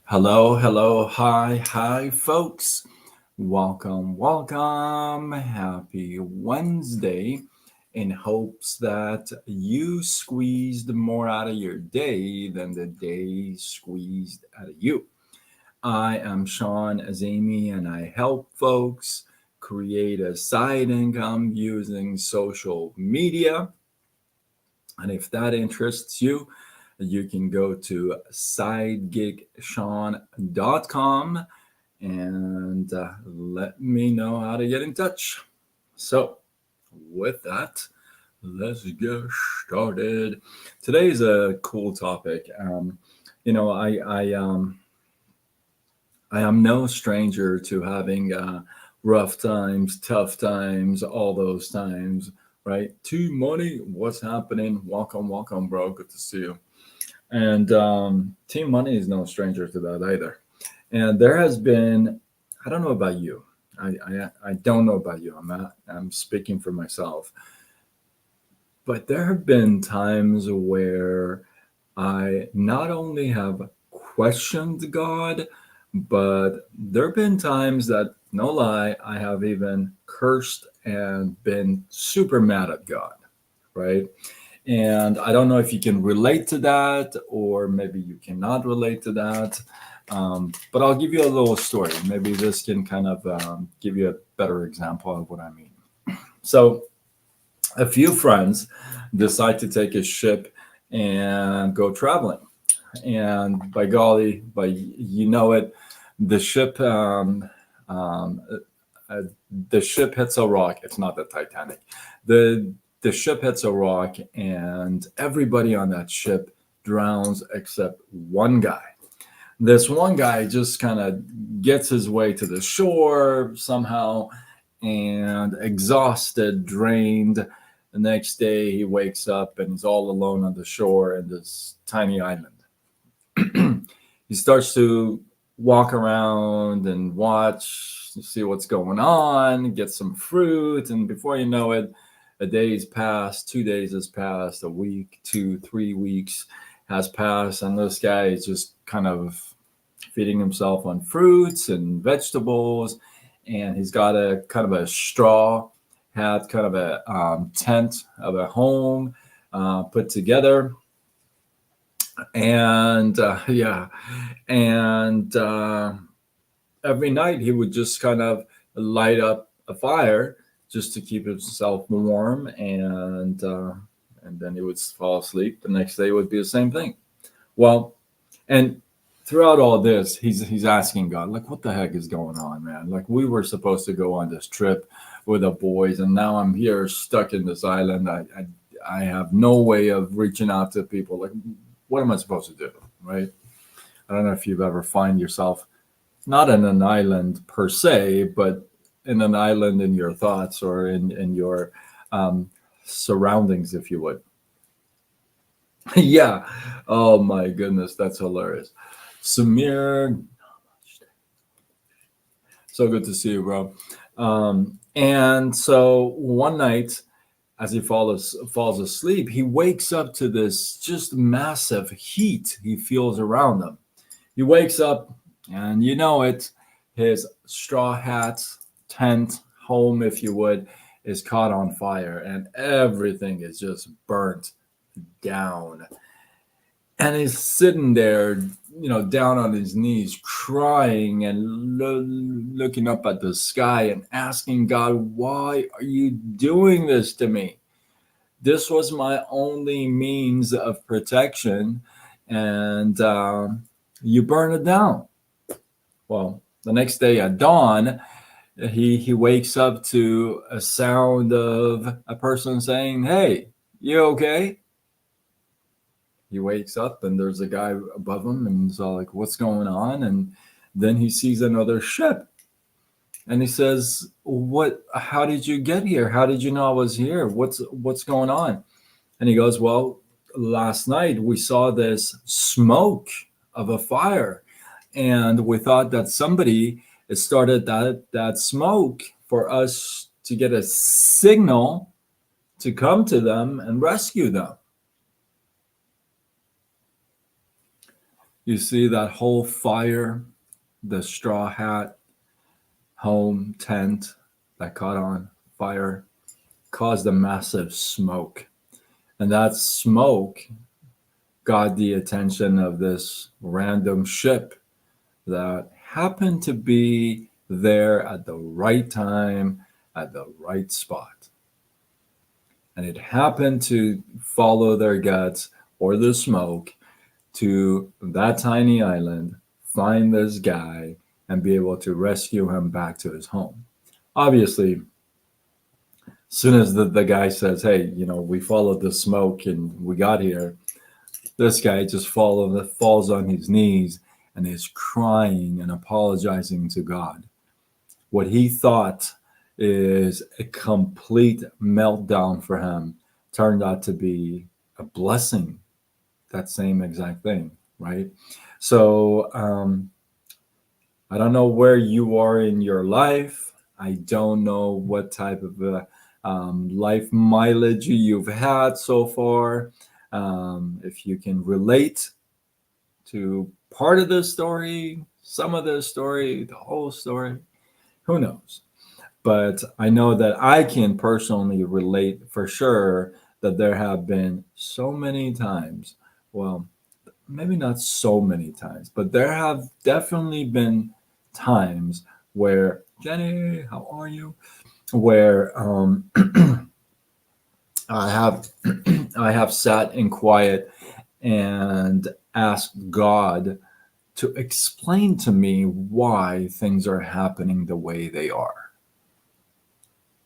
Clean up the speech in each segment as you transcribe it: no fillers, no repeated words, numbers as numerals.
Hello, hello, hi, folks. Welcome. Happy Wednesday. In hopes that you squeezed more out of your day than the day squeezed out of you. I am Sean Azemi and I help folks create a side income using social media. And if that interests you, you can go to sidegeeksean.com and let me know how to get in touch. So, with that, let's get started. Today's a cool topic. You know, I am no stranger to having rough times, tough times, all those times, right? T Money, what's happening? Welcome, bro. Good to see you. And Team Money is no stranger to that either. And there has been, I don't know about you. I don't know about you. I'm speaking for myself. But there have been times where I not only have questioned God, but there have been times that, no lie, I have even cursed and been super mad at God, right? And I don't know if you can relate to that, or maybe you cannot relate to that. But I'll give you a little story. Maybe this can kind of give you a better example of what I mean. So, a few friends decide to take a ship and go traveling. And by golly, the ship um, uh, the ship hits a rock. It's not the Titanic. The ship hits a rock, and everybody on that ship drowns except one guy. This one guy just kind of gets his way to the shore somehow, and exhausted, drained. The next day, he wakes up and he's all alone on the shore in this tiny island. He starts to walk around and watch, see what's going on, get some fruit, and before you know it, a day's passed, 2 days has passed, a week, 2, 3 weeks has passed, and this guy is just kind of feeding himself on fruits and vegetables, and he's got a kind of a straw hat, kind of a tent of a home put together, and yeah, and every night he would just kind of light up a fire just to keep himself warm, and then he would fall asleep. The next day would be the same thing. Well, and throughout all this, he's asking God, like, what the heck is going on, man? Like, we were supposed to go on this trip with the boys, and now I'm here stuck in this island. I have no way of reaching out to people. Like, what am I supposed to do, right? I don't know if you've ever find yourself not in an island per se, but in an island in your thoughts or in your um, surroundings, if you would. Yeah. Oh my goodness, that's hilarious. Samir, so good to see you, bro. And so one night, as he falls asleep, he wakes up to this just massive heat he feels around him. He wakes up, and you know it, his straw hat, tent, home, if you would, is caught on fire, and everything is just burnt down. And he's sitting there, down on his knees, crying and looking up at the sky and asking God, why are you doing this to me? This was my only means of protection, and you burn it down. Well, the next day at dawn, he wakes up to a sound of a person saying, "Hey, you okay?" He wakes up and there's a guy above him, and he's all like, "What's going on?" And then he sees another ship, and he says, "What? How did you get here? How did you know I was here? What's going on?" And he goes, "Well, last night we saw this smoke of a fire, and we thought that somebody started that smoke for us to get a signal to come to them and rescue them." You see that whole fire, the straw hat, home tent that caught on fire, caused a massive smoke. And that smoke got the attention of this random ship that happened to be there at the right time, at the right spot. And it happened to follow their guts or the smoke to that tiny island, find this guy, and be able to rescue him back to his home. Obviously, as soon as the guy says, hey, we followed the smoke and we got here, this guy just falls on his knees and is crying and apologizing to God. What he thought is a complete meltdown for him turned out to be a blessing. That same exact thing, right? So I don't know where you are in your life. I don't know what type of life mileage you've had so far. If you can relate to part of the story, some of the story, the whole story, who knows? But I know that I can personally relate for sure that there have been so many times, well, maybe not so many times, but there have definitely been times where, Jenny, how are you? Where I have I have sat in quiet and asked God to explain to me why things are happening the way they are.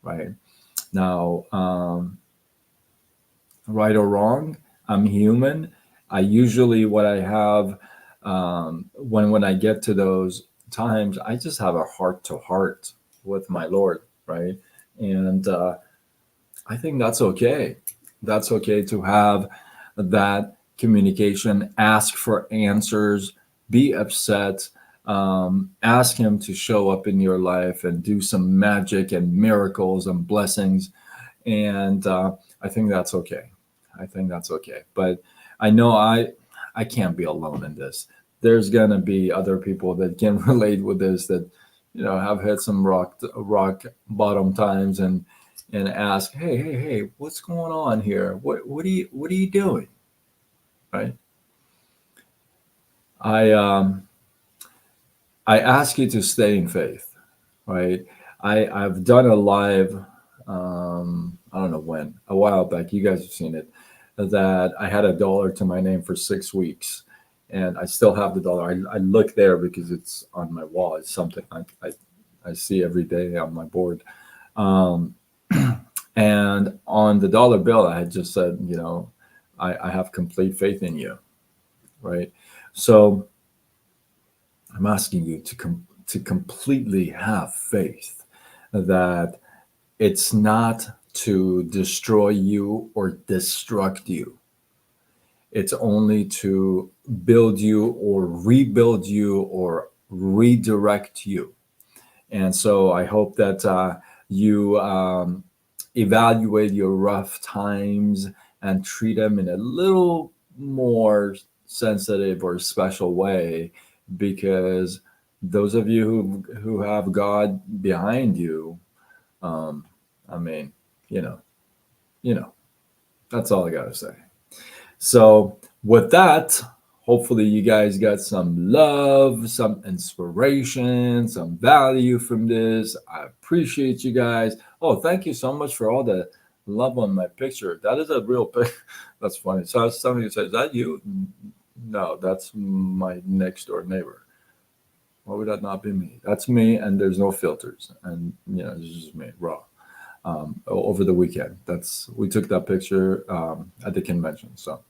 Right now, right or wrong, I'm human. I usually what I have when I get to those times, I just have a heart to heart with my Lord, right? And I think that's okay. That's okay to have that communication, ask for answers, be upset, ask Him to show up in your life and do some magic and miracles and blessings. And I think that's okay. I think that's okay. But I know I can't be alone in this. There's gonna be other people that can relate with this that have had some rock bottom times and ask, hey, what's going on here? What are you doing? Right? I ask you to stay in faith. Right? I've done a live I don't know when, a while back. You guys have seen it. That I had $1 to my name for 6 weeks, and I still have the dollar. I look there because it's on my wall. It's something I see every day on my board. Um, and on the dollar bill, I had just said, I have complete faith in you, right? So I'm asking you to completely have faith that it's not to destroy you or destruct you. It's only to build you or rebuild you or redirect you. And so I hope that you evaluate your rough times and treat them in a little more sensitive or special way, because those of you who have God behind you, I mean, you know, that's all I gotta say. So with that, hopefully you guys got some love, some inspiration, some value from this. I appreciate you guys. Oh, thank you so much for all the love on my picture. That is a real picture. That's funny. So somebody says, "Is that you?" No, that's my next door neighbor. Why would that not be me? That's me, and there's no filters, and it's just me raw. Over the weekend, we took that picture at the convention. So,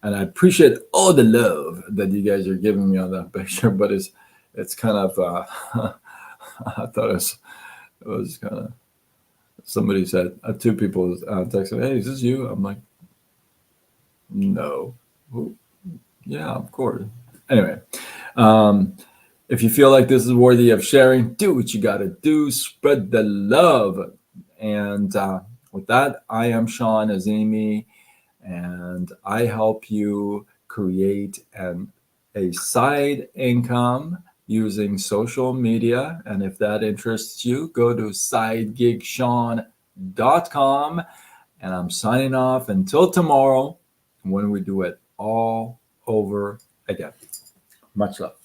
and I appreciate all the love that you guys are giving me on that picture. But it's kind of I thought it was kind of, somebody said, two people texted, "Hey, is this you?" I'm like, no. Who? Yeah, of course. Anyway, if you feel like this is worthy of sharing, do what you got to do. Spread the love. And with that, I am Sean Azimi, and I help you create and a side income using social media. And if that interests you, go to sidegigshawn.com. And I'm signing off until tomorrow when we do it all over again. Much love.